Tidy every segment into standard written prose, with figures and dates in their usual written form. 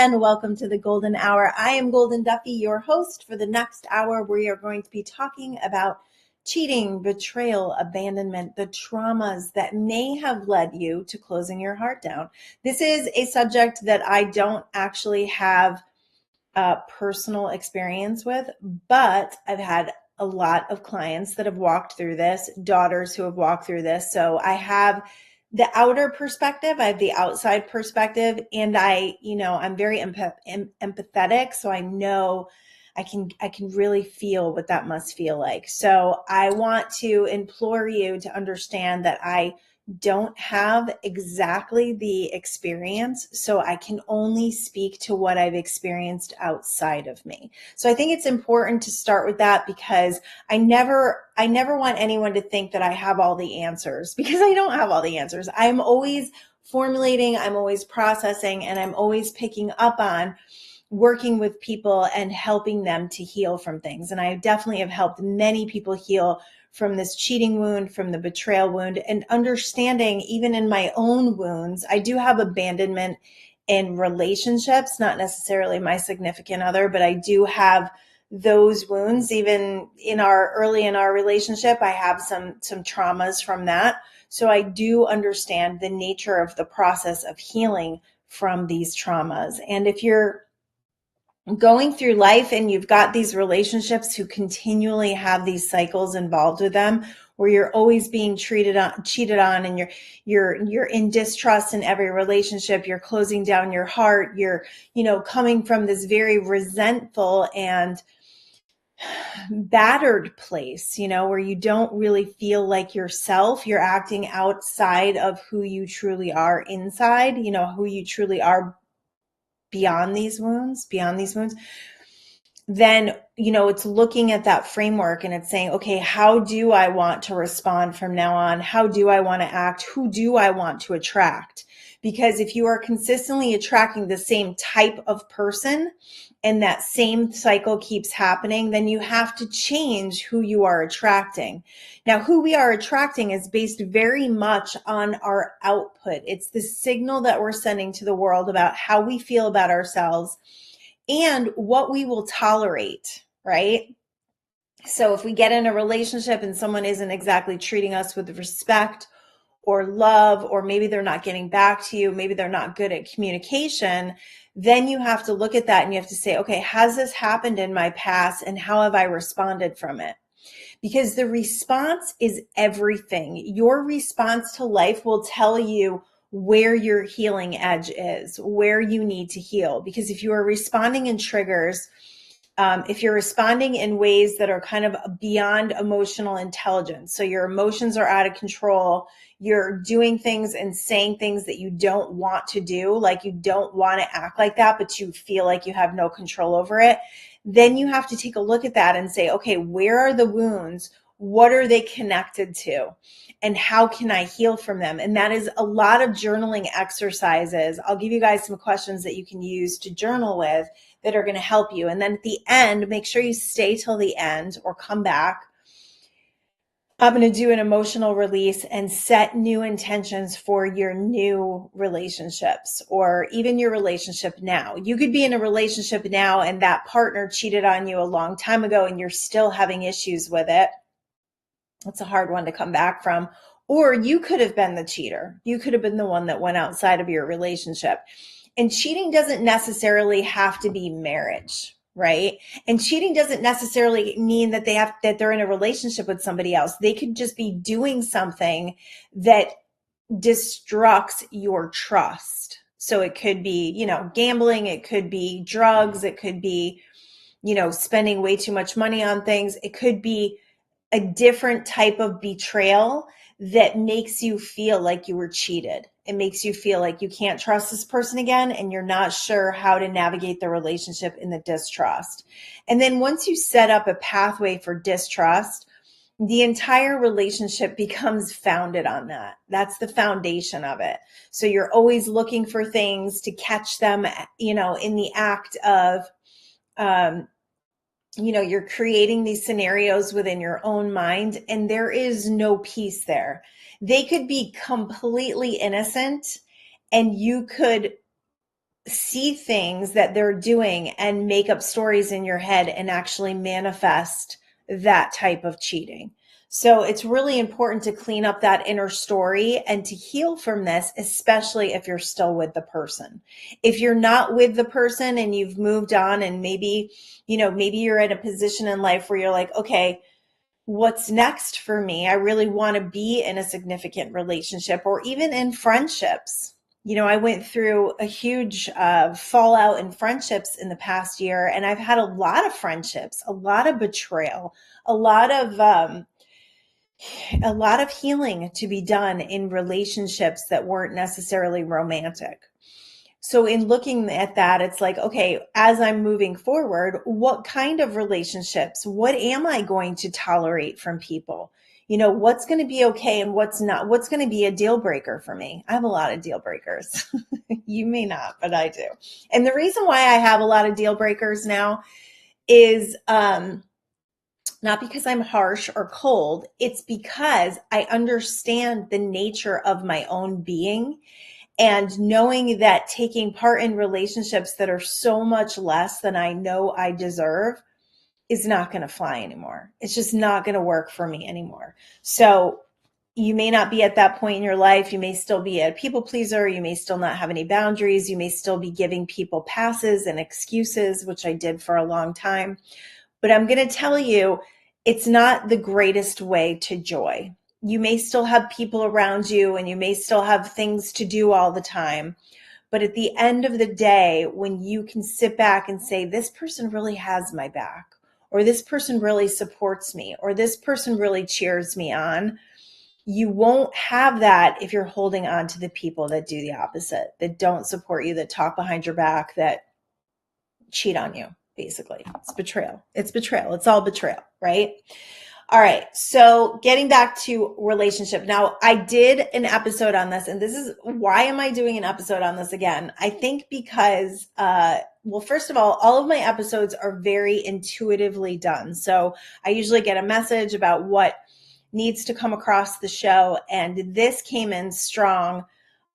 and welcome to the Golden Hour. I am Golden Duffy, your host for the next hour. We are going to be talking about cheating, betrayal, abandonment, the traumas that may have led you to closing your heart down. This is a subject that I don't actually have personal experience with, but I've had a lot of clients that have walked through this, daughters who have walked through this. So I have the outer perspective, I have the outside perspective, and I'm very empathetic. So I know I can really feel what that must feel like. So I want to implore you to understand that I don't have exactly the experience, so I can only speak to what I've experienced outside of me. So I think it's important to start with that, because I never want anyone to think that I have all the answers, because I don't have all the answers. I'm always formulating, I'm always processing, and I'm always picking up on working with people and helping them to heal from things. And I definitely have helped many people heal from this cheating wound, from the betrayal wound, and understanding even in my own wounds. I do have abandonment in relationships, not necessarily my significant other, but I do have those wounds. Even early in our relationship, I have some traumas from that. So I do understand the nature of the process of healing from these traumas. And if you're going through life and you've got these relationships who continually have these cycles involved with them, where you're always being cheated on, and you're in distrust in every relationship, you're closing down your heart, you're coming from this very resentful and battered place, where you don't really feel like yourself, you're acting outside of who you truly are inside, who you truly are beyond these wounds, then, it's looking at that framework and it's saying, okay, how do I want to respond from now on? How do I want to act? Who do I want to attract? Because if you are consistently attracting the same type of person and that same cycle keeps happening, then you have to change who you are attracting. Now, who we are attracting is based very much on our output. It's the signal that we're sending to the world about how we feel about ourselves and what we will tolerate, right? So if we get in a relationship and someone isn't exactly treating us with respect or love, or maybe they're not getting back to you, maybe they're not good at communication, then you have to look at that and you have to say, okay, has this happened in my past and how have I responded from it? Because the response is everything. Your response to life will tell you where your healing edge is, where you need to heal. Because if you are responding in triggers, if you're responding in ways that are kind of beyond emotional intelligence, so your emotions are out of control, you're doing things and saying things that you don't want to do, like you don't want to act like that, but you feel like you have no control over it, then you have to take a look at that and say, okay, where are the wounds? What are they connected to? And how can I heal from them? And that is a lot of journaling exercises. I'll give you guys some questions that you can use to journal with that are going to help you. And then at the end, make sure you stay till the end or come back. I'm going to do an emotional release and set new intentions for your new relationships, or even your relationship now. You could be in a relationship now and that partner cheated on you a long time ago and you're still having issues with it. It's a hard one to come back from. Or you could have been the cheater. You could have been the one that went outside of your relationship. And cheating doesn't necessarily have to be marriage, right? And cheating doesn't necessarily mean that they're in a relationship with somebody else. They could just be doing something that destructs your trust. So it could be, gambling, it could be drugs, it could be, spending way too much money on things. It could be a different type of betrayal that makes you feel like you were cheated. It makes you feel like you can't trust this person again, and you're not sure how to navigate the relationship in the distrust. And then once you set up a pathway for distrust, the entire relationship becomes founded on that. That's the foundation of it. So you're always looking for things to catch them, in the act of, you're creating these scenarios within your own mind, and there is no peace there. They could be completely innocent and you could see things that they're doing and make up stories in your head and actually manifest that type of cheating. So it's really important to clean up that inner story and to heal from this, especially if you're still with the person. If you're not with the person and you've moved on, and maybe, maybe you're in a position in life where you're like, okay, what's next for me? I really want to be in a significant relationship, or even in friendships. I went through a huge fallout in friendships in the past year, and I've had a lot of friendships, a lot of betrayal, a lot of healing to be done in relationships that weren't necessarily romantic. So in looking at that, it's like, okay, as I'm moving forward, what kind of relationships, what am I going to tolerate from people? What's going to be okay and what's not, what's going to be a deal breaker for me? I have a lot of deal breakers. You may not, but I do. And the reason why I have a lot of deal breakers now is, not because I'm harsh or cold. It's because I understand the nature of my own being, and knowing that taking part in relationships that are so much less than I know I deserve is not going to fly anymore. It's just not going to work for me anymore. So you may not be at that point in your life. You may still be a people pleaser. You may still not have any boundaries. You may still be giving people passes and excuses, which I did for a long time. But I'm going to tell you, it's not the greatest way to joy. You may still have people around you and you may still have things to do all the time. But at the end of the day, when you can sit back and say, this person really has my back, or this person really supports me, or this person really cheers me on, you won't have that if you're holding on to the people that do the opposite, that don't support you, that talk behind your back, that cheat on you. Basically, it's betrayal. It's betrayal. It's all betrayal, right? All right. So getting back to relationship. Now, I did an episode on this, and this is why am I doing an episode on this again? I think because, well, first of all of my episodes are very intuitively done. So I usually get a message about what needs to come across the show, and this came in strong.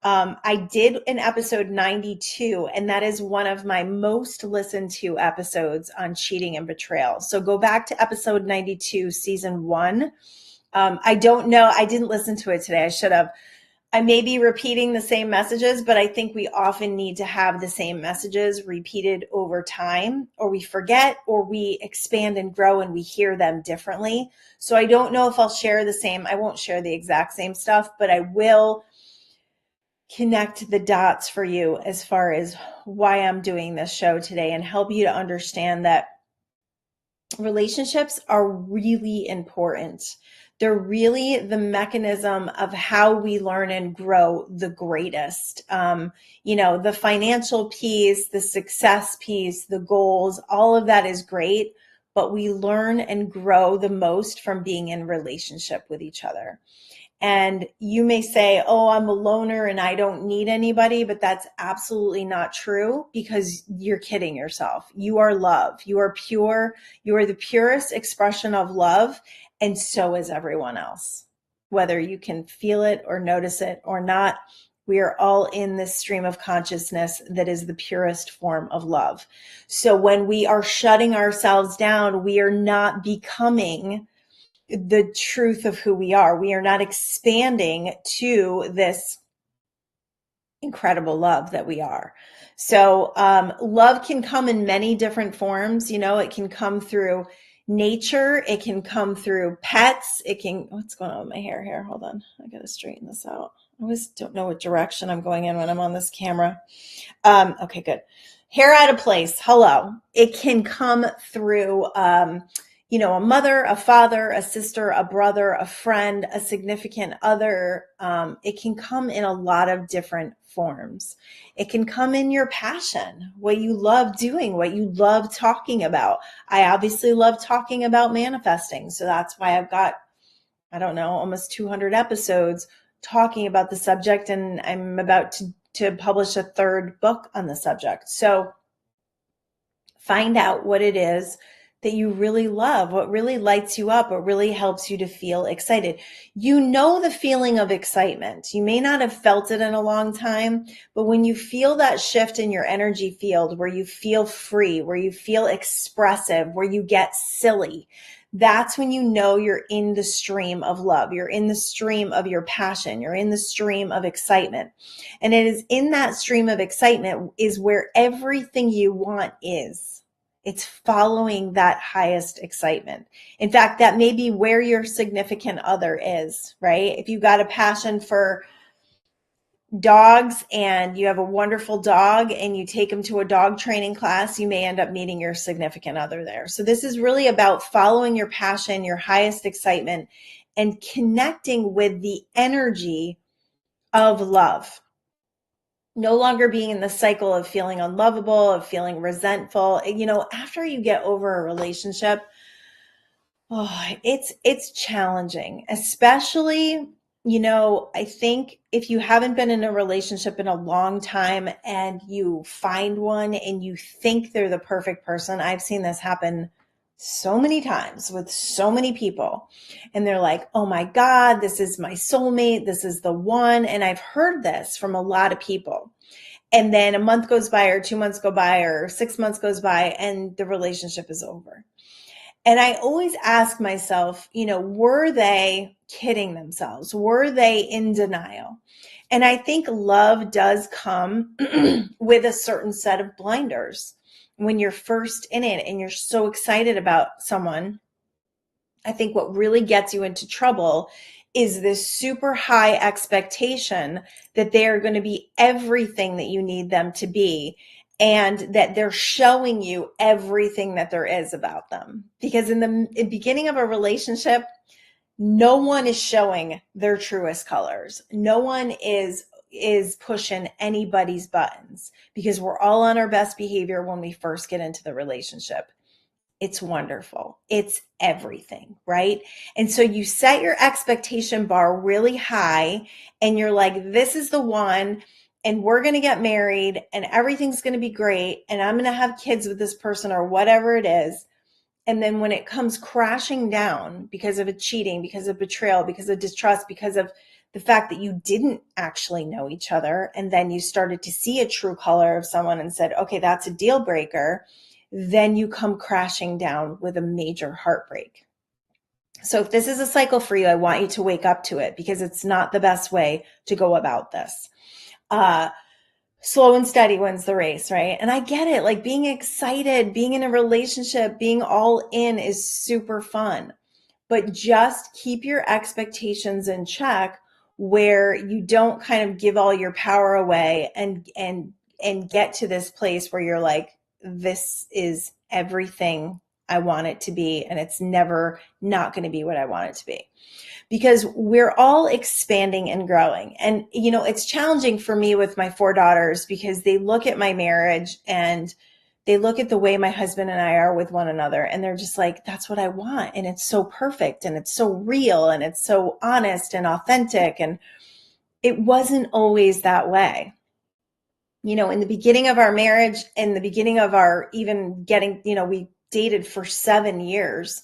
I did an episode 92, and that is one of my most listened to episodes on cheating and betrayal. So go back to episode 92, season 1. I don't know. I didn't listen to it today. I should have. I may be repeating the same messages, but I think we often need to have the same messages repeated over time, or we forget, or we expand and grow and we hear them differently. So I don't know if I'll share the same. I won't share the exact same stuff, but I will connect the dots for you as far as why I'm doing this show today, and help you to understand that relationships are really important. They're really the mechanism of how we learn and grow the greatest. The financial piece, the success piece, the goals, all of that is great, but we learn and grow the most from being in relationship with each other. And you may say, oh, I'm a loner and I don't need anybody, but that's absolutely not true, because you're kidding yourself. You are love. You are pure. You are the purest expression of love. And so is everyone else. Whether you can feel it or notice it or not, we are all in this stream of consciousness that is the purest form of love. So when we are shutting ourselves down, we are not becoming the truth of who we are. We are not expanding to this incredible love that we are. So love can come in many different forms. It can come through nature. It can come through pets. What's going on with my hair here? Hold on. I got to straighten this out. I always don't know what direction I'm going in when I'm on this camera. Okay, good. Hair out of place. Hello. It can come through, a mother, a father, a sister, a brother, a friend, a significant other. It can come in a lot of different forms. It can come in your passion, what you love doing, what you love talking about. I obviously love talking about manifesting. So that's why I've got, almost 200 episodes talking about the subject, and I'm about to publish a 3rd book on the subject. So find out what it is that you really love, what really lights you up, what really helps you to feel excited. You know the feeling of excitement. You may not have felt it in a long time, but when you feel that shift in your energy field where you feel free, where you feel expressive, where you get silly, that's when you know you're in the stream of love. You're in the stream of your passion. You're in the stream of excitement. And it is in that stream of excitement is where everything you want is. It's following that highest excitement. In fact, that may be where your significant other is, right? If you've got a passion for dogs and you have a wonderful dog and you take them to a dog training class, you may end up meeting your significant other there. So this is really about following your passion, your highest excitement, and connecting with the energy of love. No longer being in the cycle of feeling unlovable, of feeling resentful. You know, after you get over a relationship, it's challenging, especially, you know, I think if you haven't been in a relationship in a long time and you find one and you think they're the perfect person. I've seen this happen so many times with so many people. And they're like, oh my God, this is my soulmate. This is the one. And I've heard this from a lot of people. And then a month goes by or 2 months go by or 6 months goes by and the relationship is over. And I always ask myself, you know, were they kidding themselves? Were they in denial? And I think love does come with a certain set of blinders. When you're first in it and you're so excited about someone, I think what really gets you into trouble is this super high expectation that they are going to be everything that you need them to be, and that they're showing you everything that there is about them. Because in the beginning of a relationship, no one is showing their truest colors. No one is pushing anybody's buttons, because we're all on our best behavior when we first get into the relationship. It's wonderful. It's everything, right? And so you set your expectation bar really high and you're like, this is the one, and we're going to get married and everything's going to be great. And I'm going to have kids with this person or whatever it is. And then when it comes crashing down because of a cheating, because of betrayal, because of distrust, because of the fact that you didn't actually know each other, and then you started to see a true color of someone and said, okay, that's a deal breaker, then you come crashing down with a major heartbreak. So if this is a cycle for you, I want you to wake up to it, because it's not the best way to go about this. Slow and steady wins the race, right? And I get it. Like, being excited, being in a relationship, being all in is super fun, but just keep your expectations in check, where you don't kind of give all your power away and get to this place where you're like, this is everything I want it to be, and it's never not going to be what I want it to be. Because we're all expanding and growing. And, you know, it's challenging for me with my 4 daughters, because they look at my marriage and they look at the way my husband and I are with one another, and they're just like, that's what I want. And it's so perfect, and it's so real, and it's so honest and authentic. And it wasn't always that way. You know, in the beginning of our marriage, in the beginning of our even getting, you know, we dated for 7 years.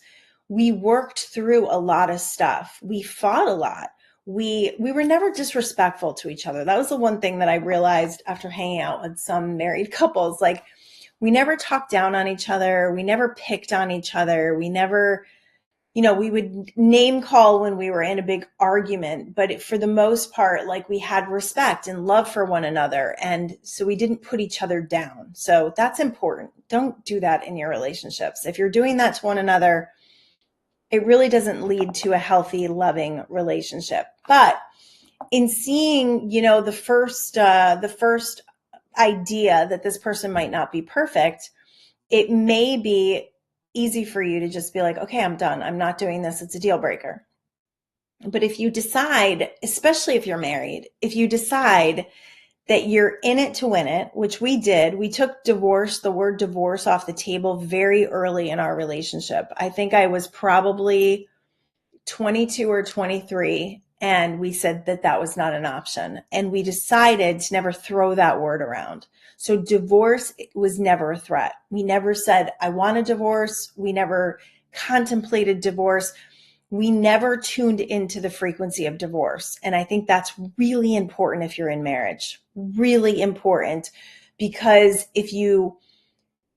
We worked through a lot of stuff. We fought a lot. We were never disrespectful to each other. That was the one thing that I realized after hanging out with some married couples. Like, we never talked down on each other. We never picked on each other. We never, you know, we would name call when we were in a big argument, but for the most part, like, we had respect and love for one another. And so we didn't put each other down. So that's important. Don't do that in your relationships. If you're doing that to one another, it really doesn't lead to a healthy, loving relationship. But in seeing, you know, the first idea that this person might not be perfect, it may be easy for you to just be like, okay, I'm done. I'm not doing this. It's a deal breaker. But if you decide, especially if you're married, if you decide that you're in it to win it, which we did, we took the word divorce off the table very early in our relationship. I think I was probably 22 or 23 And we said that that was not an option. And we decided to never throw that word around. So divorce was never a threat. We never said, I want a divorce. We never contemplated divorce. We never tuned into the frequency of divorce. And I think that's really important if you're in marriage, really important, because if you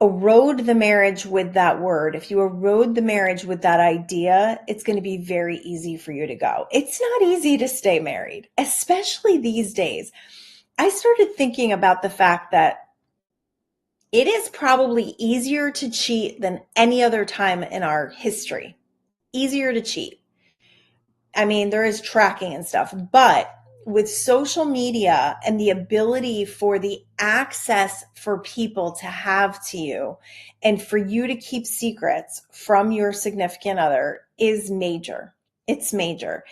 erode the marriage with that word, if you erode the marriage with that idea, it's going to be very easy for you to go. It's not easy to stay married, especially these days. I started thinking about the fact that it is probably easier to cheat than any other time in our history. Easier to cheat. I mean, there is tracking and stuff, but with social media and the ability for the access for people to have to you and for you to keep secrets from your significant other is major. It's major.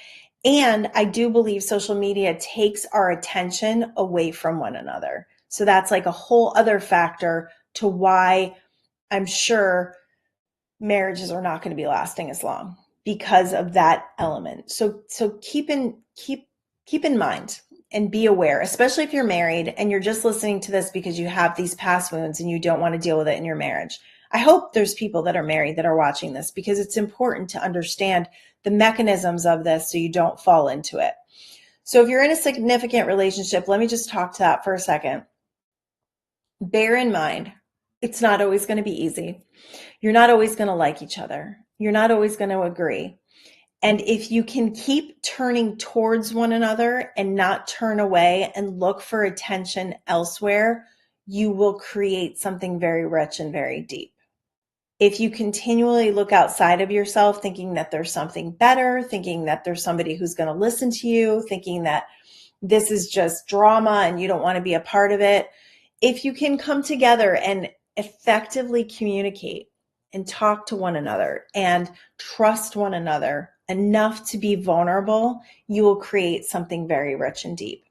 And I do believe social media takes our attention away from one another. So that's like a whole other factor to why I'm sure marriages are not going to be lasting as long because of that element. So keep in mind and be aware, especially if you're married and you're just listening to this because you have these past wounds and you don't want to deal with it in your marriage. I hope there's people that are married that are watching this because it's important to understand the mechanisms of this so you don't fall into it. So if you're in a significant relationship, let me just talk to that for a second. Bear in mind, it's not always going to be easy. You're not always going to like each other. You're not always going to agree. And if you can keep turning towards one another and not turn away and look for attention elsewhere, you will create something very rich and very deep. If you continually look outside of yourself, thinking that there's something better, thinking that there's somebody who's going to listen to you, thinking that this is just drama and you don't want to be a part of it, if you can come together and effectively communicate and talk to one another and trust one another enough to be vulnerable, you will create something very rich and deep.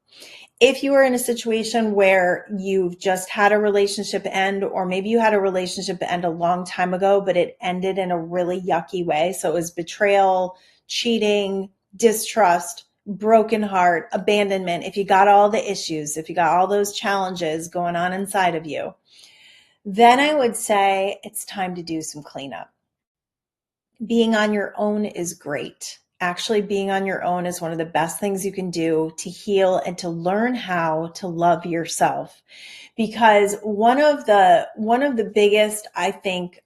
If you are in a situation where you've just had a relationship end, or maybe you had a relationship end a long time ago, but it ended in a really yucky way. So it was betrayal, cheating, distrust, broken heart, abandonment. If you got all the issues, if you got all those challenges going on inside of you, then I would say it's time to do some cleanup. Being on your own is great. Actually, being on your own is one of the best things you can do to heal and to learn how to love yourself. Because one of the biggest, I think,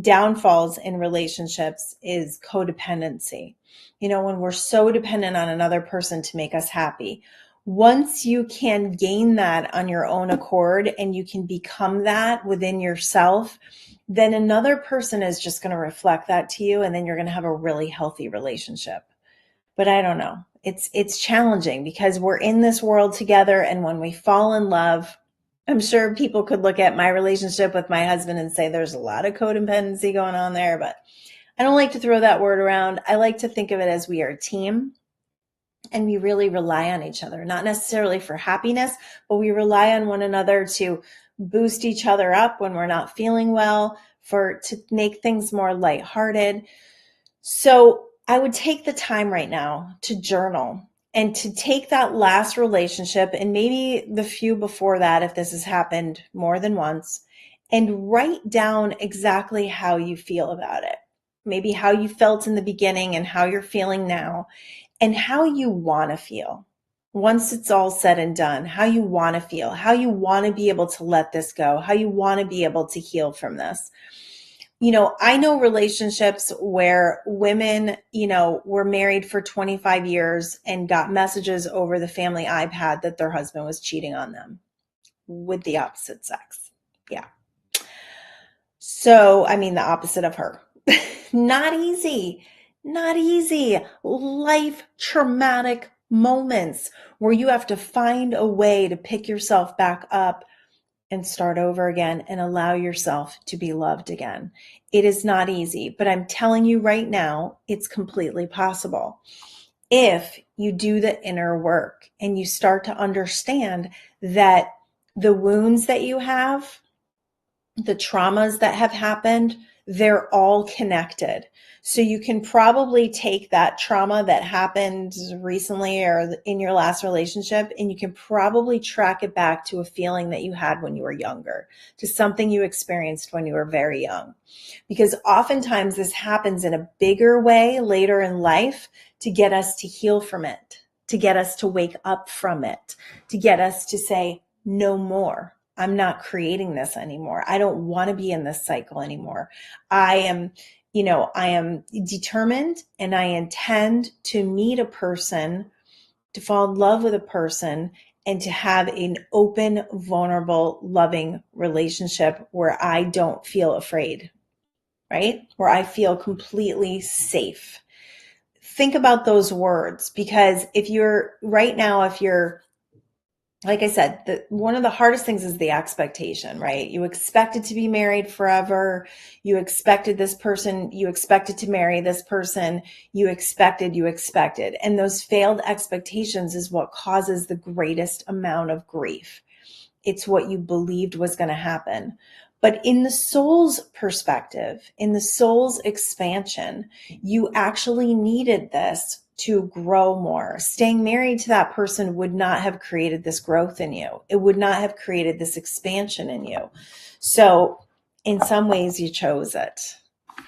downfalls in relationships is codependency. You know, when we're so dependent on another person to make us happy. Once you can gain that on your own accord and you can become that within yourself, then another person is just going to reflect that to you, and then you're going to have a really healthy relationship. But I don't know. It's challenging because we're in this world together, and when we fall in love, I'm sure people could look at my relationship with my husband and say there's a lot of codependency going on there, but I don't like to throw that word around. I like to think of it as we are a team. And we really rely on each other, not necessarily for happiness, but we rely on one another to boost each other up when we're not feeling well, to make things more lighthearted. So I would take the time right now to journal and to take that last relationship and maybe the few before that, if this has happened more than once, and write down exactly how you feel about it. Maybe how you felt in the beginning and how you're feeling now, and how you want to feel once it's all said and done, how you want to feel, how you want to be able to let this go, how you want to be able to heal from this. You know, I know relationships where women, were married for 25 years and got messages over the family iPad that their husband was cheating on them with the opposite sex. Yeah. So, I mean, the opposite of her. Not easy. Not easy. Life traumatic moments where you have to find a way to pick yourself back up and start over again and allow yourself to be loved again. It is not easy, but I'm telling you right now, it's completely possible. If you do the inner work and you start to understand that the wounds that you have, the traumas that have happened, They're all connected. So you can probably take that trauma that happened recently or in your last relationship, and you can probably track it back to a feeling that you had when you were younger, to something you experienced when you were very young. Because oftentimes this happens in a bigger way later in life to get us to heal from it, to get us to wake up from it, to get us to say, no more. I'm not creating this anymore. I don't want to be in this cycle anymore. I am determined and I intend to meet a person, to fall in love with a person, and to have an open, vulnerable, loving relationship where I don't feel afraid, right? Where I feel completely safe. Think about those words, because if you're right now, if you're, like I said, one of the hardest things is the expectation, right? You expected to be married forever. You expected this person. You expected to marry this person. You expected. And those failed expectations is what causes the greatest amount of grief. It's what you believed was going to happen. But in the soul's perspective, in the soul's expansion, you actually needed this to grow more. Staying married to that person would not have created this growth in you. It would not have created this expansion in you. So in some ways you chose it.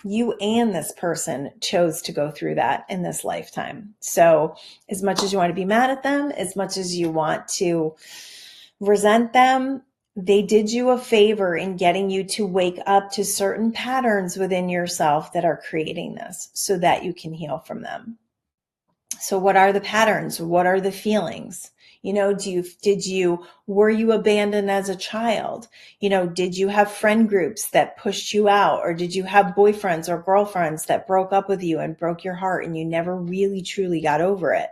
You and this person chose to go through that in this lifetime. So as much as you want to be mad at them, as much as you want to resent them, they did you a favor in getting you to wake up to certain patterns within yourself that are creating this so that you can heal from them. So what are the patterns? What are the feelings? Were you abandoned as a child? Did you have friend groups that pushed you out? Or did you have boyfriends or girlfriends that broke up with you and broke your heart and you never really truly got over it?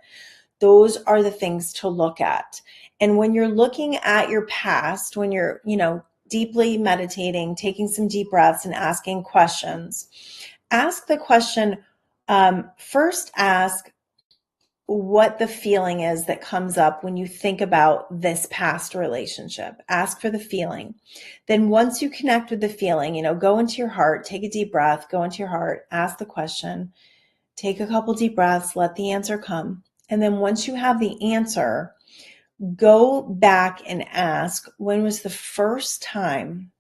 Those are the things to look at. And when you're looking at your past, when you're, deeply meditating, taking some deep breaths and asking questions, ask the question, first ask what the feeling is that comes up when you think about this past relationship. Ask for the feeling. Then once you connect with the feeling, go into your heart, take a deep breath, go into your heart, ask the question, take a couple deep breaths, let the answer come. And then once you have the answer, go back and ask, when was the first time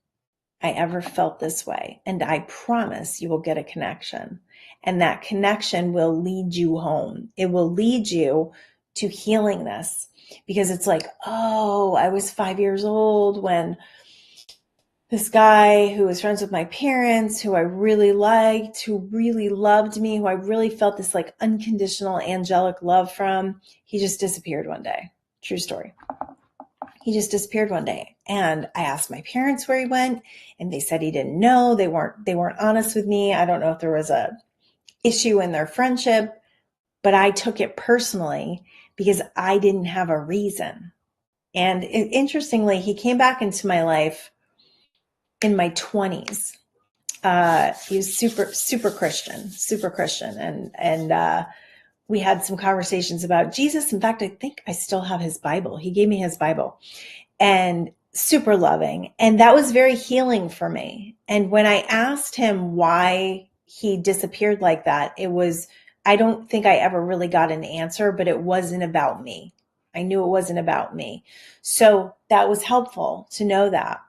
I ever felt this way? And I promise you will get a connection. And that connection will lead you home. It will lead you to healing this, because it's like, oh, I was 5 years old when this guy who was friends with my parents, who I really liked, who really loved me, who I really felt this like unconditional angelic love from, he just disappeared one day. True story. He just disappeared one day. And I asked my parents where he went, and they said he didn't know. They weren't honest with me. I don't know if there was a issue in their friendship, but I took it personally because I didn't have a reason. And interestingly, he came back into my life in my 20s. He was super Christian. And we had some conversations about Jesus. In fact, I think I still have his Bible. He gave me his Bible, and super loving. And that was very healing for me. And when I asked him why he disappeared like that, I don't think I ever really got an answer, but it wasn't about me. I knew it wasn't about me. So that was helpful to know that.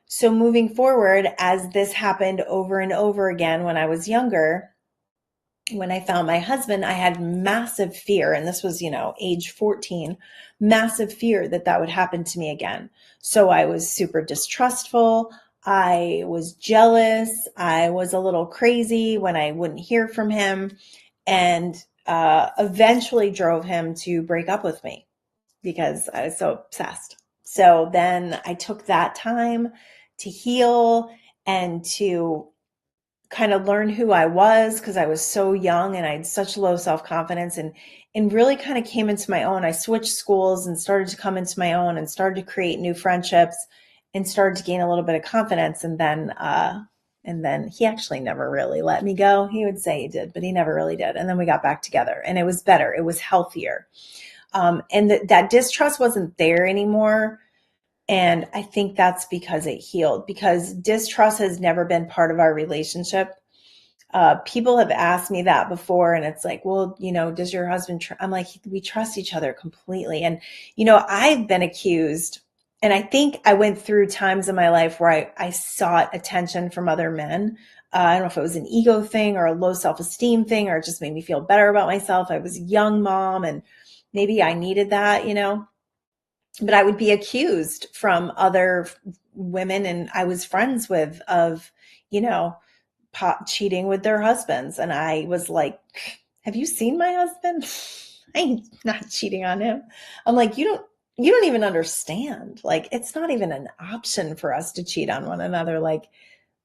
So moving forward, as this happened over and over again when I was younger, when I found my husband, I had massive fear. And this was, age 14, massive fear that would happen to me again. So I was super distrustful. I was jealous. I was a little crazy when I wouldn't hear from him, and eventually drove him to break up with me because I was so obsessed. So then I took that time to heal and to kind of learn who I was, because I was so young and I had such low self-confidence, and really kind of came into my own. I switched schools and started to come into my own and started to create new friendships and started to gain a little bit of confidence. And then he actually never really let me go. He would say he did, but he never really did. And then we got back together, and it was better. It was healthier. And that distrust wasn't there anymore. And I think that's because it healed, because distrust has never been part of our relationship. People have asked me that before, and it's like, well, does your husband, I'm like, we trust each other completely. And, I've been accused, and I think I went through times in my life where I sought attention from other men. I don't know if it was an ego thing or a low self-esteem thing, or it just made me feel better about myself. I was a young mom, and maybe I needed that, but I would be accused from other women and I was friends with of, you know, cheating with their husbands. And I was like, have you seen my husband? I'm not cheating on him. I'm like, you don't even understand. Like, it's not even an option for us to cheat on one another. Like,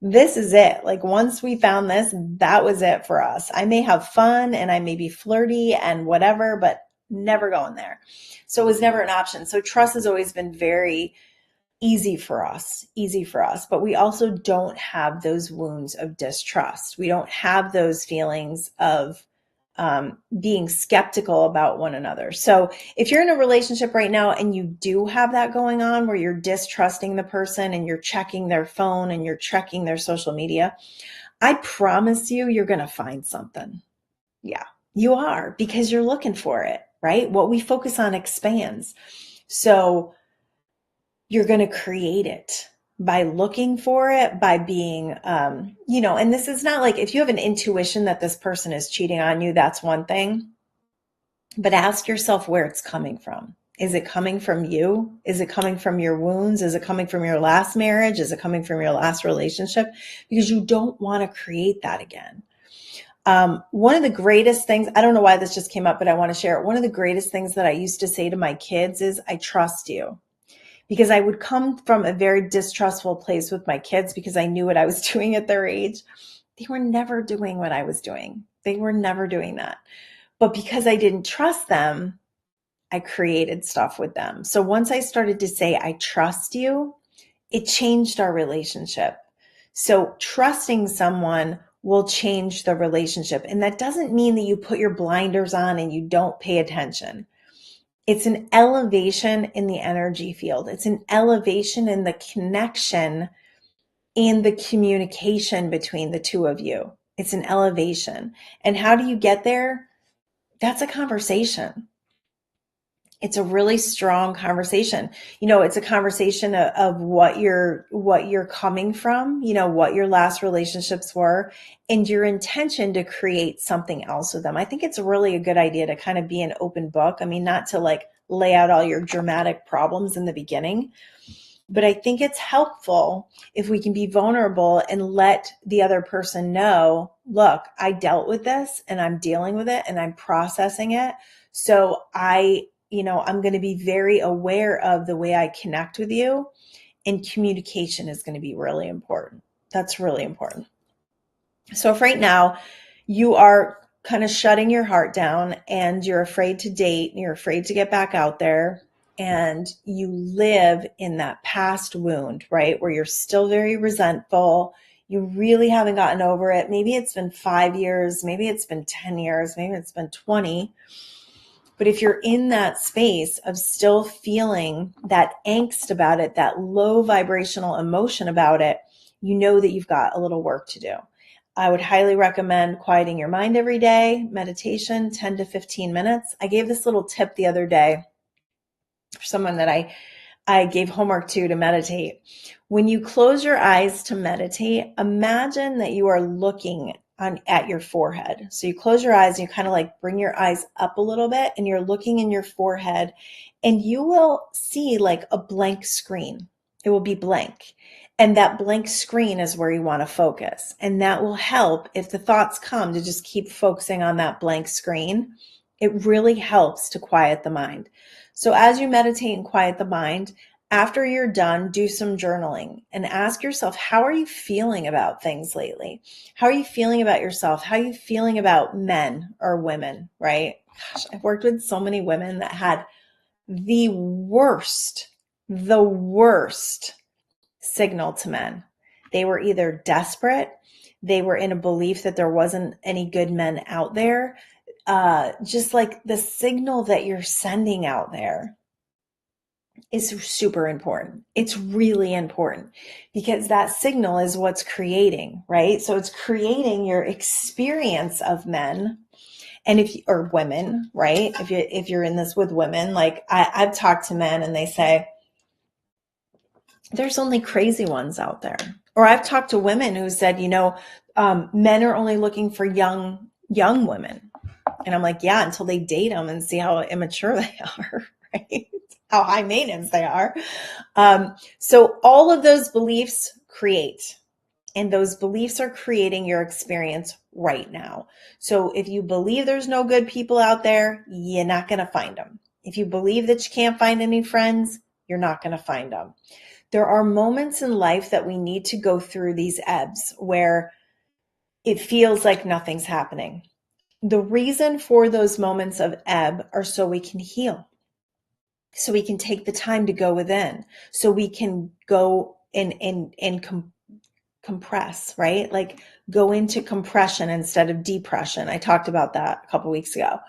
this is it. Like, once we found this, that was it for us. I may have fun and I may be flirty and whatever, but never going there. So it was never an option. So trust has always been very easy for us, but we also don't have those wounds of distrust. We don't have those feelings of being skeptical about one another. So if you're in a relationship right now and you do have that going on where you're distrusting the person and you're checking their phone and you're checking their social media, I promise you're going to find something. Yeah, you are, because you're looking for it, right? What we focus on expands. So you're going to create it by looking for it, by being, and this is not like, if you have an intuition that this person is cheating on you, that's one thing, but ask yourself where it's coming from. Is it coming from you? Is it coming from your wounds? Is it coming from your last marriage? Is it coming from your last relationship? Because you don't want to create that again. One of the greatest things, I don't know why this just came up, but I want to share it. One of the greatest things that I used to say to my kids is, I trust you. Because I would come from a very distrustful place with my kids because I knew what I was doing at their age. They were never doing what I was doing. They were never doing that. But because I didn't trust them, I created stuff with them. So once I started to say, I trust you, it changed our relationship. So trusting someone will change the relationship. And that doesn't mean that you put your blinders on and you don't pay attention. It's an elevation in the energy field. It's an elevation in the connection and the communication between the two of you. It's an elevation. And how do you get there? That's a conversation. It's a really strong conversation. It's a conversation of what you're coming from, what your last relationships were, and your intention to create something else with them. I think it's really a good idea to kind of be an open book. I mean, not to like lay out all your dramatic problems in the beginning, but I think it's helpful if we can be vulnerable and let the other person know, look, I dealt with this and I'm dealing with it and I'm processing it. So I'm going to be very aware of the way I connect with you, and communication is going to be really important. That's really important. So if right now you are kind of shutting your heart down and you're afraid to date, and you're afraid to get back out there, and you live in that past wound, right? Where you're still very resentful. You really haven't gotten over it. Maybe it's been 5 years, maybe it's been 10 years, maybe it's been 20. But if you're in that space of still feeling that angst about it, that low vibrational emotion about it, you know that you've got a little work to do. I would highly recommend quieting your mind every day, meditation, 10 to 15 minutes. I gave this little tip the other day for someone that I gave homework to meditate. When you close your eyes to meditate, imagine that you are looking at your forehead. So you close your eyes and you kind of like bring your eyes up a little bit and you're looking in your forehead, and you will see like a blank screen. It will be blank. And that blank screen is where you want to focus. And that will help if the thoughts come to just keep focusing on that blank screen. It really helps to quiet the mind. So as you meditate and quiet the mind, after you're done, do some journaling and ask yourself, how are you feeling about things lately? How are you feeling about yourself? How are you feeling about men or women, right? Gosh, I've worked with so many women that had the worst signal to men. They were either desperate, they were in a belief that there wasn't any good men out there. Just like the signal that you're sending out there is super important. It's really important because that signal is what's creating, right? So it's creating your experience of men and or women, right? If you're in this with women, like I've talked to men and they say, there's only crazy ones out there. Or I've talked to women who said, men are only looking for young women. And I'm like, yeah, until they date them and see how immature they are, right? How high maintenance they are. So all of those beliefs create, and those beliefs are creating your experience right now. So if you believe there's no good people out there, you're not going to find them. If you believe that you can't find any friends, you're not going to find them. There are moments in life that we need to go through these ebbs where it feels like nothing's happening. The reason for those moments of ebb are so we can heal, so we can take the time to go within, so we can go and compress, right? Like go into compression instead of depression. I talked about that a couple weeks ago.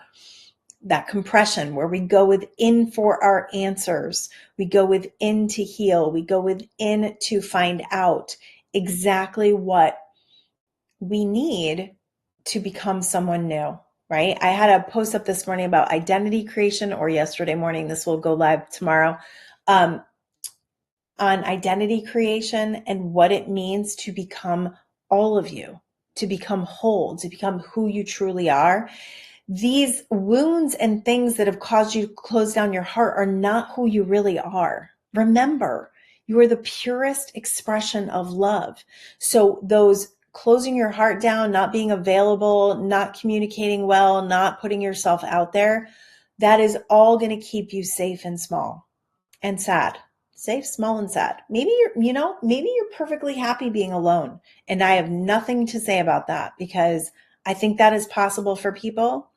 That compression where we go within for our answers. We go within to heal. We go within to find out exactly what we need to become someone new, right? I had a post up this morning about identity creation, or yesterday morning. This will go live tomorrow, on identity creation and what it means to become all of you, to become whole, to become who you truly are. These wounds and things that have caused you to close down your heart are not who you really are. Remember, you are the purest expression of love. So those closing your heart down, not being available, not communicating well, not putting yourself out there, that is all going to keep you safe and small and sad. Safe, small, and sad. Maybe maybe you're perfectly happy being alone. And I have nothing to say about that because I think that is possible for people.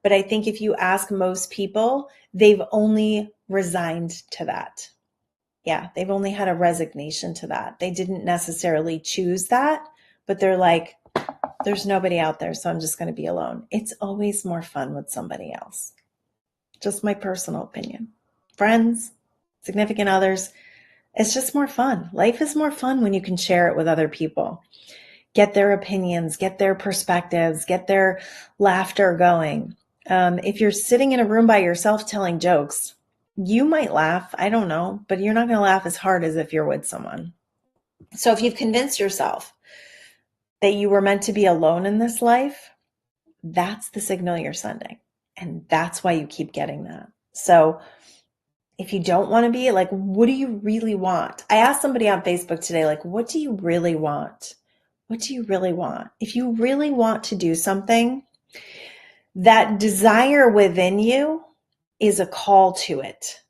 But I think if you ask most people, they've only resigned to that. Yeah, they've only had a resignation to that. They didn't necessarily choose that, but they're like, there's nobody out there, so I'm just going to be alone. It's always more fun with somebody else. Just my personal opinion. Friends, significant others, it's just more fun. Life is more fun when you can share it with other people. Get their opinions, get their perspectives, get their laughter going. If you're sitting in a room by yourself telling jokes, you might laugh, I don't know, but you're not going to laugh as hard as if you're with someone. So if you've convinced yourself that you were meant to be alone in this life, that's the signal you're sending. And that's why you keep getting that. So if you don't want to be, like, what do you really want? I asked somebody on Facebook today, like, what do you really want? What do you really want? If you really want to do something, that desire within you is a call to it.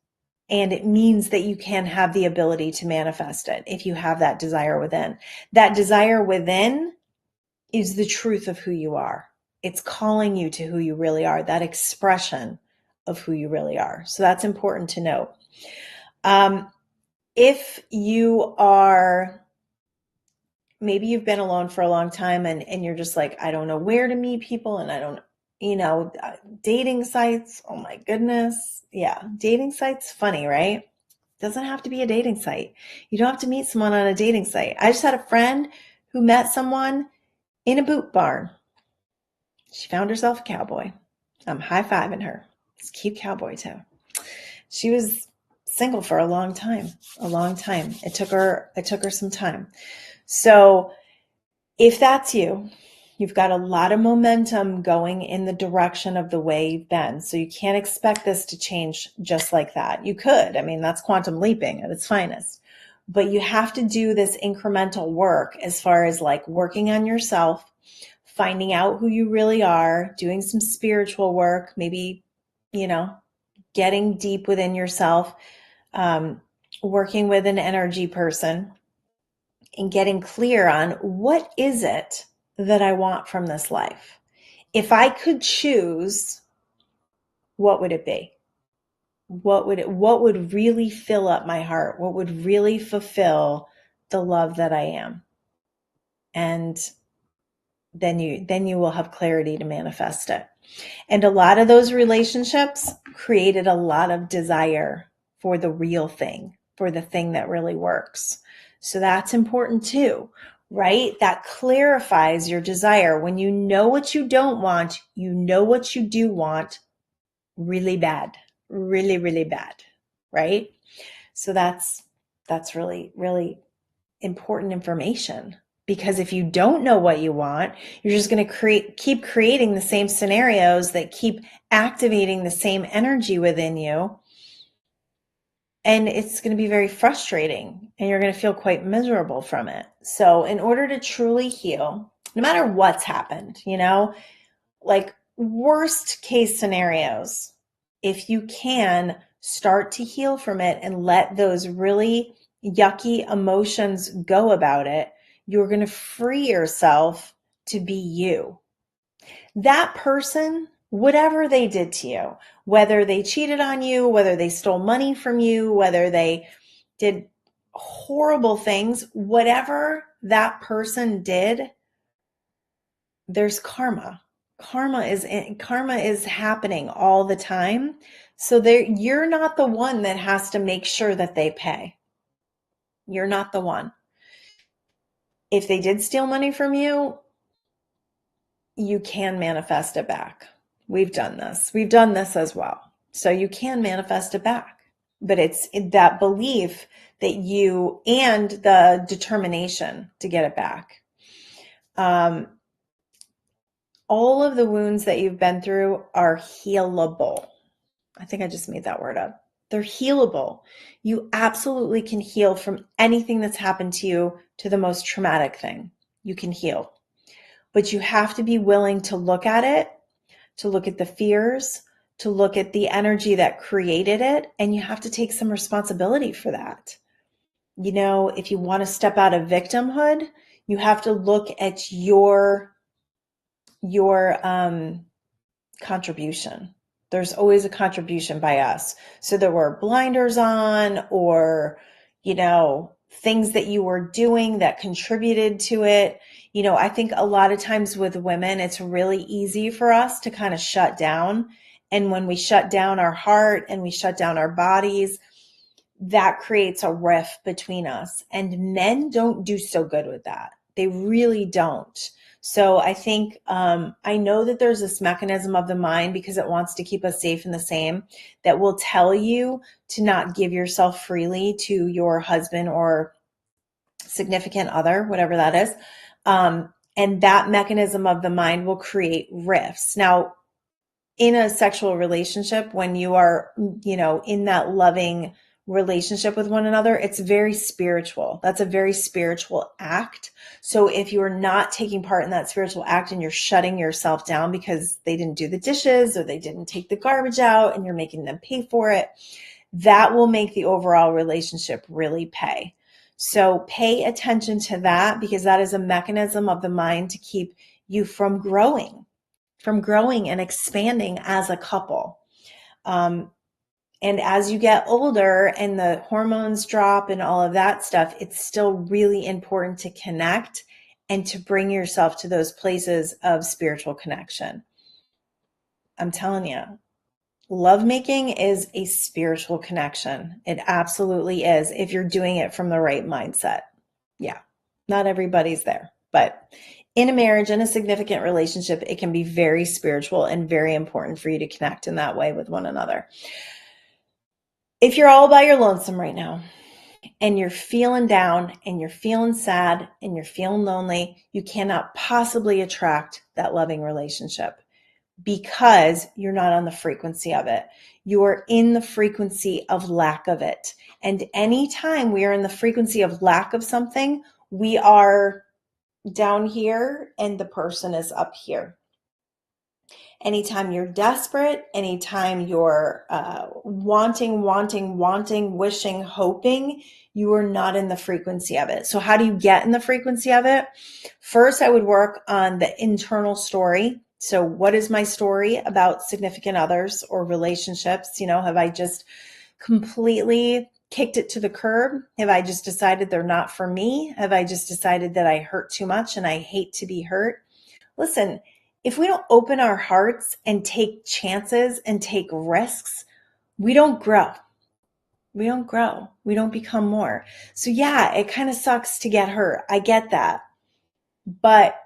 And it means that you can have the ability to manifest it if you have that desire within. That desire within is the truth of who you are. It's calling you to who you really are, that expression of who you really are. So that's important to note. If you are, maybe you've been alone for a long time and you're just like, I don't know where to meet people, and I don't, dating sites. Oh my goodness. Yeah. Dating sites, funny, right? Doesn't have to be a dating site. You don't have to meet someone on a dating site. I just had a friend who met someone in a boot barn. She found herself a cowboy. I'm high-fiving her. It's a cute cowboy too. She was single for a long time. It took her some time. So if that's you, you've got a lot of momentum going in the direction of the way you've been. So you can't expect this to change just like that. You could. I mean, that's quantum leaping at its finest. But you have to do this incremental work as far as like working on yourself, finding out who you really are, doing some spiritual work, maybe, getting deep within yourself, working with an energy person, and getting clear on what is it that I want from this life. If I could choose, what would it be? What would really fill up my heart? What would really fulfill the love that I am? And then you will have clarity to manifest it. And a lot of those relationships created a lot of desire for the real thing, for the thing that really works. So that's important too, right? That clarifies your desire. When you know what you don't want, you know what you do want really bad, really, really bad, right? So that's really, really important information, because if you don't know what you want, you're just going to keep creating the same scenarios that keep activating the same energy within you. And it's going to be very frustrating, and you're going to feel quite miserable from it. So in order to truly heal, no matter what's happened, like worst case scenarios, if you can start to heal from it and let those really yucky emotions go about it, you're going to free yourself to be you. That person, whatever they did to you, whether they cheated on you, whether they stole money from you, whether they did horrible things, whatever that person did, there's karma. Karma is happening all the time. So you're not the one that has to make sure that they pay. You're not the one. If they did steal money from you, you can manifest it back. We've done this. We've done this as well. So you can manifest it back. But it's that belief that you, and the determination to get it back. All of the wounds that you've been through are healable. I think I just made that word up. They're healable. You absolutely can heal from anything that's happened to you to the most traumatic thing. You can heal. But you have to be willing to look at it, to look at the fears, to look at the energy that created it, and you have to take some responsibility for that. If you want to step out of victimhood, you have to look at your contribution. There's always a contribution by us. So there were blinders on, or, things that you were doing that contributed to it. I think a lot of times with women, it's really easy for us to kind of shut down. And when we shut down our heart and we shut down our bodies, that creates a rift between us. And men don't do so good with that. They really don't. So I think, I know that there's this mechanism of the mind, because it wants to keep us safe and the same, that will tell you to not give yourself freely to your husband or significant other, whatever that is. And that mechanism of the mind will create rifts. Now, in a sexual relationship, when you are, in that loving relationship with one another, it's very spiritual. That's a very spiritual act. So if you're not taking part in that spiritual act and you're shutting yourself down because they didn't do the dishes or they didn't take the garbage out and you're making them pay for it, that will make the overall relationship really pay. So pay attention to that, because that is a mechanism of the mind to keep you from growing and expanding as a couple. And as you get older and the hormones drop and all of that stuff, it's still really important to connect and to bring yourself to those places of spiritual connection. I'm telling you, lovemaking is a spiritual connection. It absolutely is, if you're doing it from the right mindset. Yeah, not everybody's there, but in a marriage, in a significant relationship, it can be very spiritual and very important for you to connect in that way with one another. If you're all by your lonesome right now and you're feeling down and you're feeling sad and you're feeling lonely, you cannot possibly attract that loving relationship, because you're not on the frequency of it. You are in the frequency of lack of it. And anytime we are in the frequency of lack of something, we are down here and the person is up here. Anytime you're desperate, anytime you're wanting, wishing, hoping, you are not in the frequency of it. So how do you get in the frequency of it? First, I would work on the internal story. So what is my story about significant others or relationships? Have I just completely kicked it to the curb? Have I just decided they're not for me? Have I just decided that I hurt too much and I hate to be hurt? Listen, if we don't open our hearts and take chances and take risks, we don't grow. We don't grow. We don't become more. So yeah, it kind of sucks to get hurt. I get that. But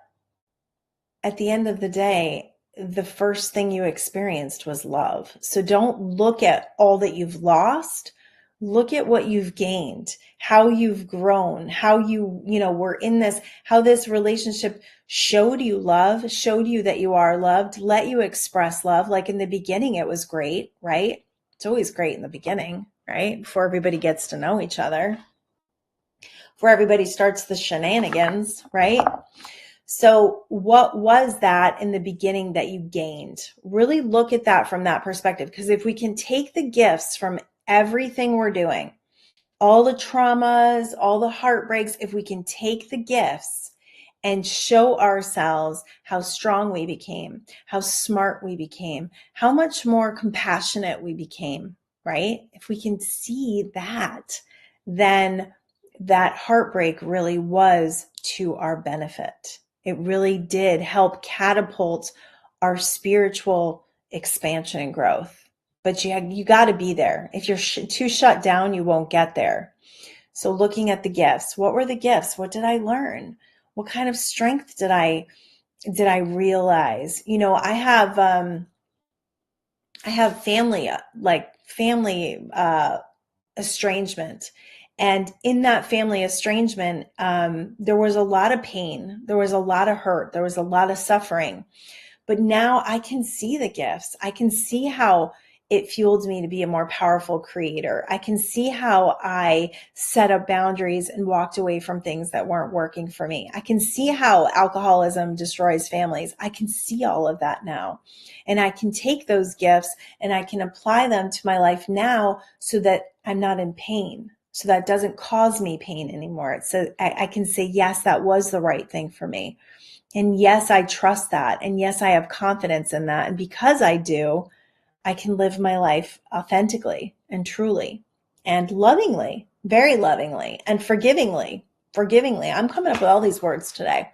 at the end of the day, the first thing you experienced was love. So don't look at all that you've lost. Look at what you've gained, how you've grown, how were in this, how this relationship showed you love, showed you that you are loved, let you express love. Like in the beginning, it was great, right? It's always great in the beginning, right? Before everybody gets to know each other, before everybody starts the shenanigans, right? So what was that in the beginning that you gained? Really look at that from that perspective. Because if we can take the gifts from everything we're doing, all the traumas, all the heartbreaks, if we can take the gifts and show ourselves how strong we became, how smart we became, how much more compassionate we became, right? If we can see that, then that heartbreak really was to our benefit. It really did help catapult our spiritual expansion and growth. But you got to be there. If you're too shut down, you won't get there. So looking at the gifts, what were the gifts? What did I learn? What kind of strength did I realize? I have family, estrangement. And in that family estrangement, there was a lot of pain. There was a lot of hurt. There was a lot of suffering. But now I can see the gifts. I can see how it fueled me to be a more powerful creator. I can see how I set up boundaries and walked away from things that weren't working for me. I can see how alcoholism destroys families. I can see all of that now. And I can take those gifts and I can apply them to my life now so that I'm not in pain. So that doesn't cause me pain anymore. So I can say, yes, that was the right thing for me. And yes, I trust that. And yes, I have confidence in that. And because I do, I can live my life authentically and truly and lovingly, very lovingly and forgivingly. Forgivingly. I'm coming up with all these words today.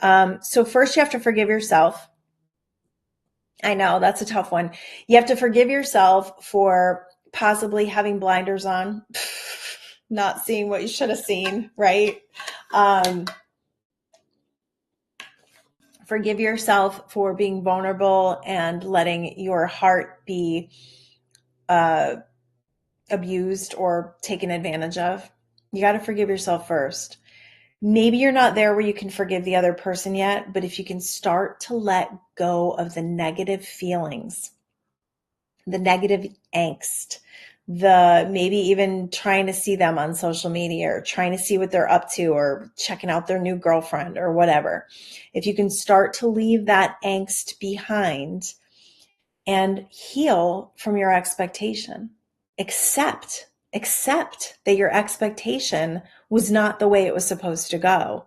So first you have to forgive yourself. I know that's a tough one. You have to forgive yourself for possibly having blinders on, not seeing what you should have seen, right? Forgive yourself for being vulnerable and letting your heart be abused or taken advantage of. You got to forgive yourself first. Maybe you're not there where you can forgive the other person yet, but if you can start to let go of the negative feelings, the negative angst, the maybe even trying to see them on social media or trying to see what they're up to or checking out their new girlfriend or whatever. If you can start to leave that angst behind and heal from your expectation, accept that your expectation was not the way it was supposed to go.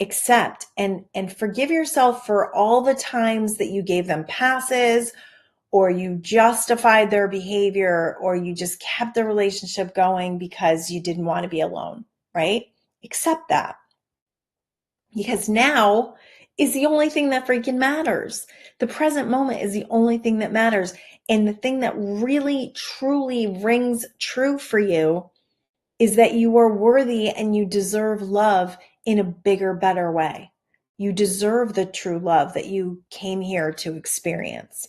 Accept and forgive yourself for all the times that you gave them passes or you justified their behavior, or you just kept the relationship going because you didn't want to be alone, right? Accept that. Because now is the only thing that freaking matters. The present moment is the only thing that matters. And the thing that really, truly rings true for you is that you are worthy and you deserve love in a bigger, better way. You deserve the true love that you came here to experience.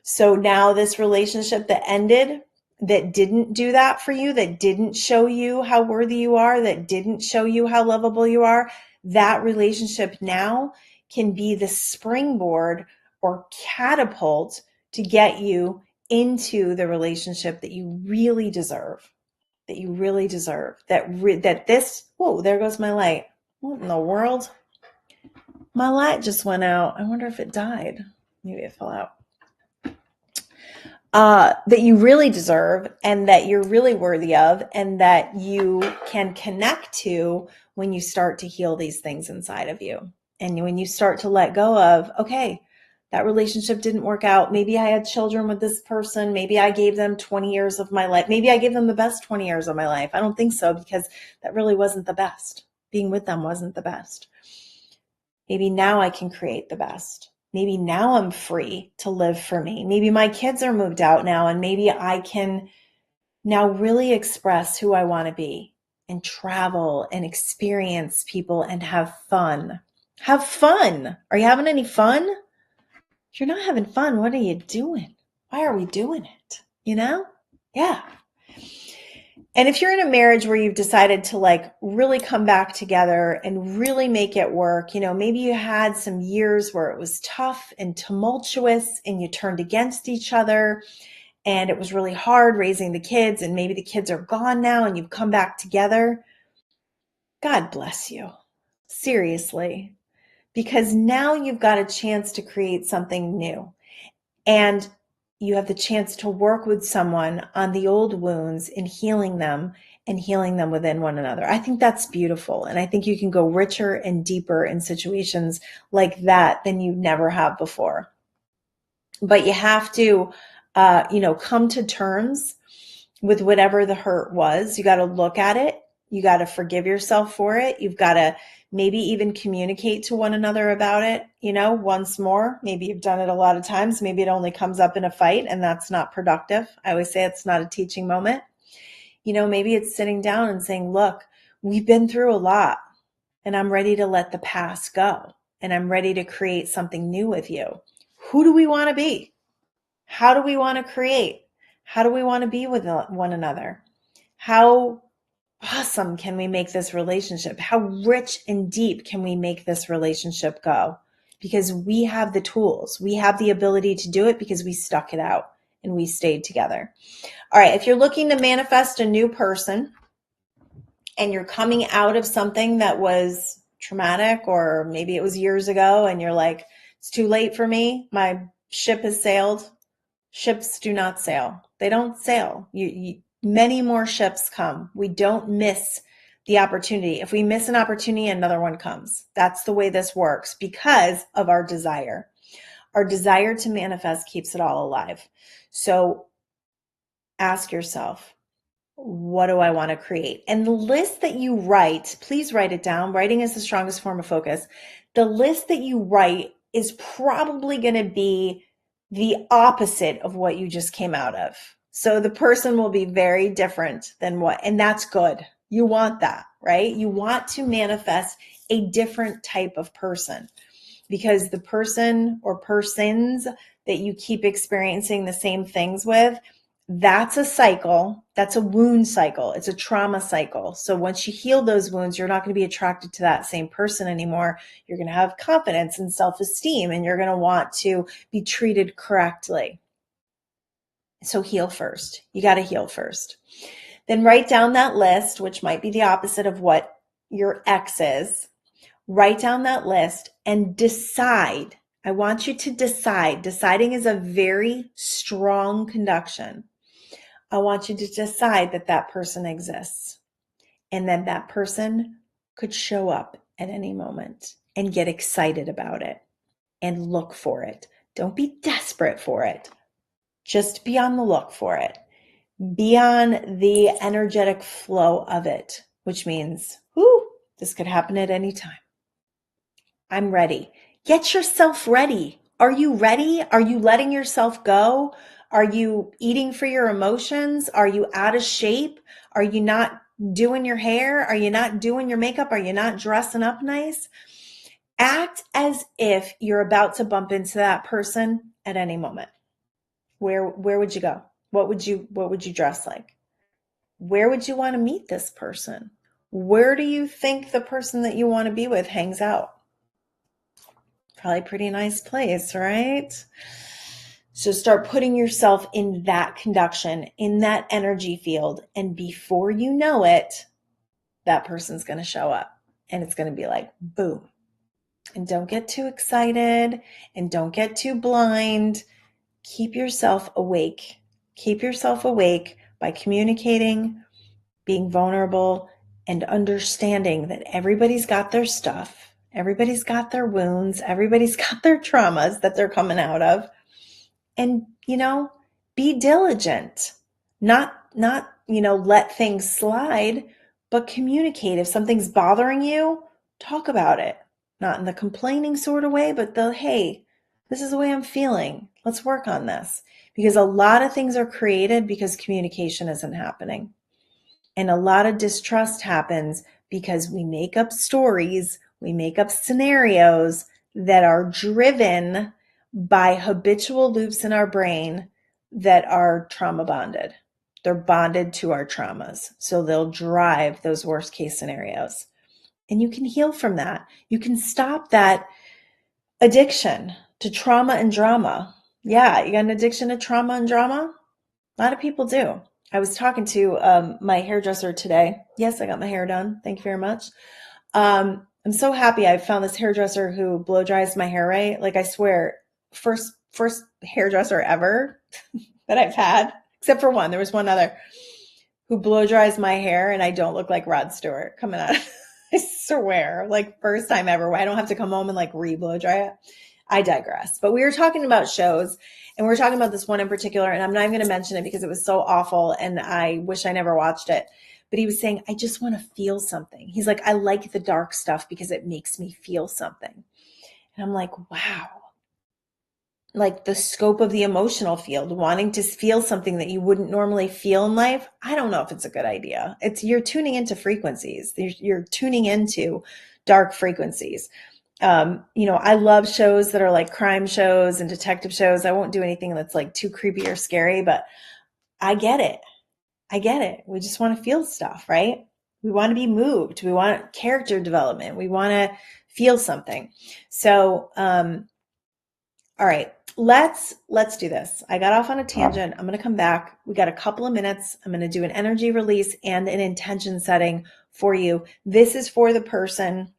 So now this relationship that ended, that didn't do that for you, that didn't show you how worthy you are, that didn't show you how lovable you are, that relationship now can be the springboard or catapult to get you into the relationship that you really deserve, that this, whoa, there goes my light. What in the world? My light just went out. I wonder if it died. Maybe it fell out. That you really deserve and that you're really worthy of and that you can connect to when you start to heal these things inside of you. And when you start to let go of, okay, that relationship didn't work out. Maybe I had children with this person. Maybe I gave them 20 years of my life. Maybe I gave them the best 20 years of my life. I don't think so because that really wasn't the best. Being with them wasn't the best. Maybe now I can create the best. Maybe now I'm free to live for me. Maybe my kids are moved out now and maybe I can Now really express who I want to be and travel and experience people and have fun. Have fun. Are you having any fun? If you're not having fun, what are you doing? Why are we doing it? You know? Yeah. And if you're in a marriage where you've decided to like really come back together and really make it work, maybe you had some years where it was tough and tumultuous and you turned against each other and it was really hard raising the kids and maybe the kids are gone now and you've come back together. God bless you. Seriously. Because now you've got a chance to create something new. And you have the chance to work with someone on the old wounds and healing them within one another. I think that's beautiful. And I think you can go richer and deeper in situations like that than you never have before. But you have to, come to terms with whatever the hurt was. You got to look at it. You got to forgive yourself for it. You've got to maybe even communicate to one another about it, once more. Maybe you've done it a lot of times. Maybe it only comes up in a fight and that's not productive. I always say it's not a teaching moment. Maybe it's sitting down and saying, look, we've been through a lot and I'm ready to let the past go and I'm ready to create something new with you. Who do we want to be? How do we want to create? How do we want to be with one another? How awesome can we make this relationship? How rich and deep can we make this relationship go? Because we have the tools. We have the ability to do it because we stuck it out and we stayed together. All right, if you're looking to manifest a new person and you're coming out of something that was traumatic or maybe it was years ago and you're like, it's too late for me. My ship has sailed. Ships do not sail. They don't sail. Many more ships come. We don't miss the opportunity. If we miss an opportunity, another one comes. That's the way this works because of our desire. Our desire to manifest keeps it all alive. So ask yourself, what do I want to create? And the list that you write, please write it down. Writing is the strongest form of focus. The list that you write is probably going to be the opposite of what you just came out of. So the person will be very different than and that's good. You want that, right? You want to manifest a different type of person because the person or persons that you keep experiencing the same things with, that's a cycle. That's a wound cycle. It's a trauma cycle. So once you heal those wounds, you're not going to be attracted to that same person anymore. You're going to have confidence and self-esteem, and you're going to want to be treated correctly. So heal first. You got to heal first. Then write down that list, which might be the opposite of what your ex is. Write down that list and decide. I want you to decide. Deciding is a very strong conduction. I want you to decide that that person exists and then that person could show up at any moment and get excited about it and look for it. Don't be desperate for it. Just be on the look for it. Be on the energetic flow of it, which means, this could happen at any time. I'm ready. Get yourself ready. Are you ready? Are you letting yourself go? Are you eating for your emotions? Are you out of shape? Are you not doing your hair? Are you not doing your makeup? Are you not dressing up nice? Act as if you're about to bump into that person at any moment. Where would you go? What would you dress like? Where would you want to meet this person? Where do you think the person that you want to be with hangs out? Probably a pretty nice place, right? So start putting yourself in that conduction, in that energy field. And before you know it, that person's going to show up and it's going to be like, boom. And don't get too excited and don't get too blind. Keep yourself awake. Keep yourself awake by communicating, being vulnerable, and understanding that everybody's got their stuff. Everybody's got their wounds. Everybody's got their traumas that they're coming out of. And, be diligent. Not, let things slide, but communicate. If something's bothering you, talk about it. Not in the complaining sort of way, but hey, this is the way I'm feeling. Let's work on this. because a lot of things are created because communication isn't happening. And a lot of distrust happens because we make up stories, we make up scenarios that are driven by habitual loops in our brain that are trauma bonded. They're bonded to our traumas. So they'll drive those worst case scenarios. And you can heal from that. You can stop that addiction to trauma and drama. Yeah, you got an addiction to trauma and drama? A lot of people do. I was talking to my hairdresser today. Yes, I got my hair done. Thank you very much. I'm so happy I found this hairdresser who blow dries my hair right. Like I swear, first hairdresser ever that I've had, except for one. There was one other who blow dries my hair, and I don't look like Rod Stewart coming out. I swear, like first time ever, where I don't have to come home and like re-blow dry it. I digress. But we were talking about shows, and we were talking about this one in particular, and I'm not even going to mention it because it was so awful, and I wish I never watched it. But he was saying, I just want to feel something. He's like, I like the dark stuff because it makes me feel something. And I'm like, wow. Like the scope of the emotional field, wanting to feel something that you wouldn't normally feel in life. I don't know if it's a good idea. You're tuning into frequencies. You're tuning into dark frequencies. I love shows that are like crime shows and detective shows. I won't do anything that's like too creepy or scary, but I get it. We just want to feel stuff, right? We want to be moved. We want character development. We want to feel something. So, all right, let's do this. I got off on a tangent. I'm going to come back. We got a couple of minutes. I'm going to do an energy release and an intention setting for you. This is for the person.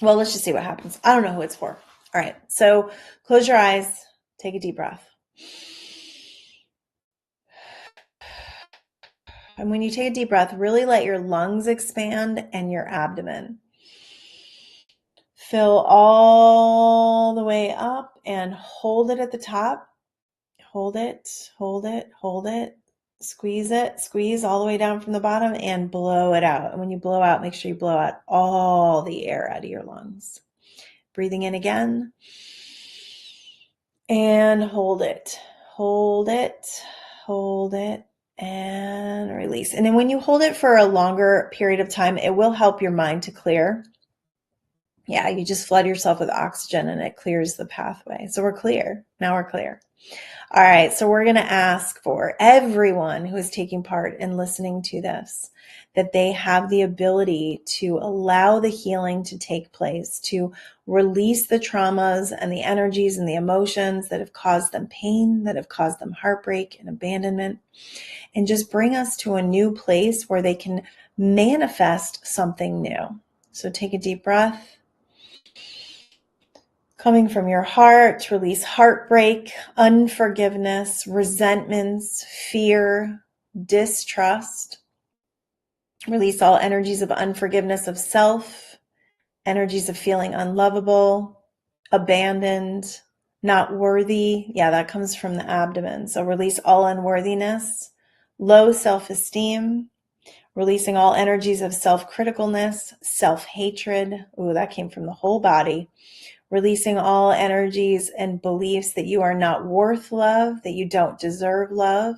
Well, let's just see what happens. I don't know who it's for. All right. So close your eyes. Take a deep breath. And when you take a deep breath, really let your lungs expand and your abdomen. Fill all the way up and hold it at the top. Hold it, hold it, hold it. Squeeze it, squeeze all the way down from the bottom and blow it out. And when you blow out, make sure you blow out all the air out of your lungs. Breathing in again. And hold it, hold it, hold it, and release. And then when you hold it for a longer period of time, it will help your mind to clear. Yeah, you just flood yourself with oxygen and it clears the pathway. So we're clear. Now we're clear. All right, so we're going to ask for everyone who is taking part in listening to this, that they have the ability to allow the healing to take place, to release the traumas and the energies and the emotions that have caused them pain, that have caused them heartbreak and abandonment, and just bring us to a new place where they can manifest something new. So take a deep breath. Coming from your heart, release heartbreak, unforgiveness, resentments, fear, distrust. Release all energies of unforgiveness of self, energies of feeling unlovable, abandoned, not worthy. Yeah, that comes from the abdomen. So release all unworthiness, low self-esteem, releasing all energies of self-criticalness, self-hatred. Ooh, that came from the whole body. Releasing all energies and beliefs that you are not worth love, that you don't deserve love.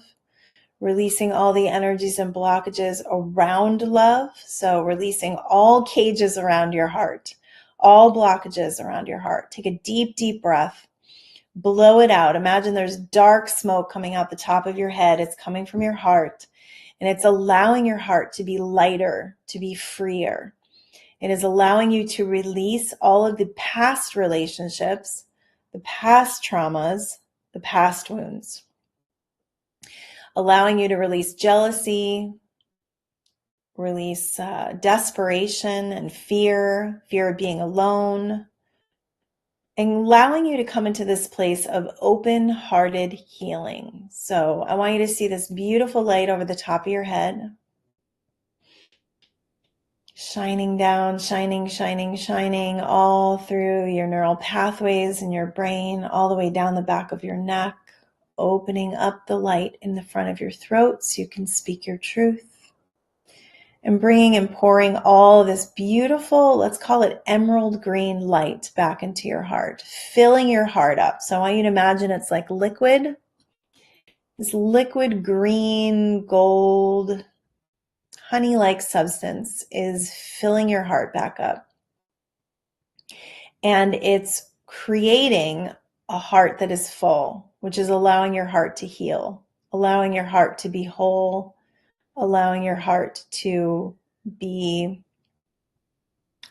Releasing all the energies and blockages around love. So releasing all cages around your heart, all blockages around your heart. Take a deep, deep breath. Blow it out. Imagine there's dark smoke coming out the top of your head. It's coming from your heart. And it's allowing your heart to be lighter, to be freer. It is allowing you to release all of the past relationships, the past traumas, the past wounds. Allowing you to release jealousy, release desperation and fear of being alone, and allowing you to come into this place of open-hearted healing. So I want you to see this beautiful light over the top of your head. Shining down, shining, shining, shining all through your neural pathways in your brain, all the way down the back of your neck, opening up the light in the front of your throat so you can speak your truth. And bringing and pouring all of this beautiful, let's call it emerald green light back into your heart, filling your heart up. So I want you to imagine it's like liquid This liquid green, gold, honey-like substance is filling your heart back up. And it's creating a heart that is full, which is allowing your heart to heal, allowing your heart to be whole, allowing your heart to be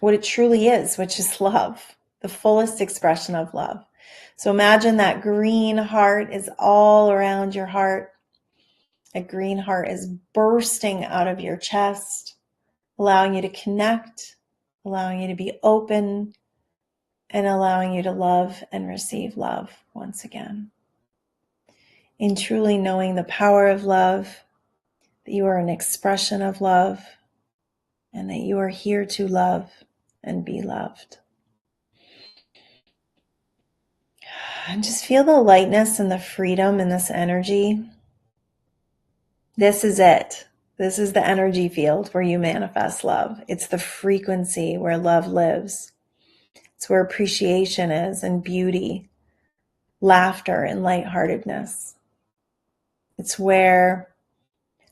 what it truly is, which is love, the fullest expression of love. So imagine that green heart is all around your heart. A green heart is bursting out of your chest, allowing you to connect, allowing you to be open, and allowing you to love and receive love once again. In truly knowing the power of love, that you are an expression of love, and that you are here to love and be loved. And just feel the lightness and the freedom in this energy. This is it. This is the energy field where you manifest love. It's the frequency where love lives. It's where appreciation is, and beauty, laughter, and lightheartedness. It's where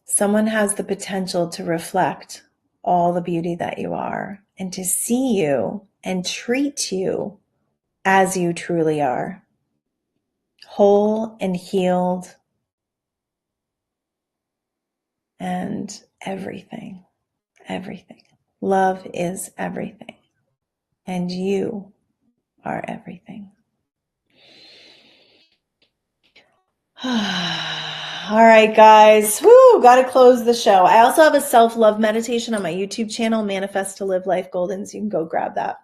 someone has the potential to reflect all the beauty that you are and to see you and treat you as you truly are, whole and healed and everything. Love is everything, and you are everything. All right, guys. Woo, got to close the show. I also have a self-love meditation on my YouTube channel, Manifest to Live Life Goldyn, so you can go grab that.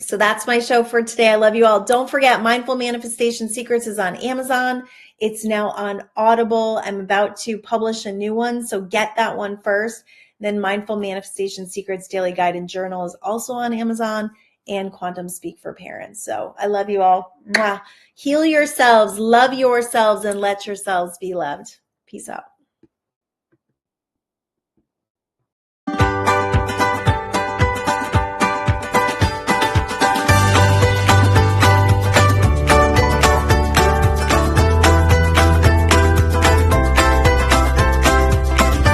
So that's my show for today. I love you all. Don't forget, Mindful Manifestation Secrets is on Amazon. It's now on Audible. I'm about to publish a new one, so get that one first. Then Mindful Manifestation Secrets Daily Guide and Journal is also on Amazon, and Quantum Speak for Parents. So I love you all. Mwah. Heal yourselves, love yourselves, and let yourselves be loved. Peace out.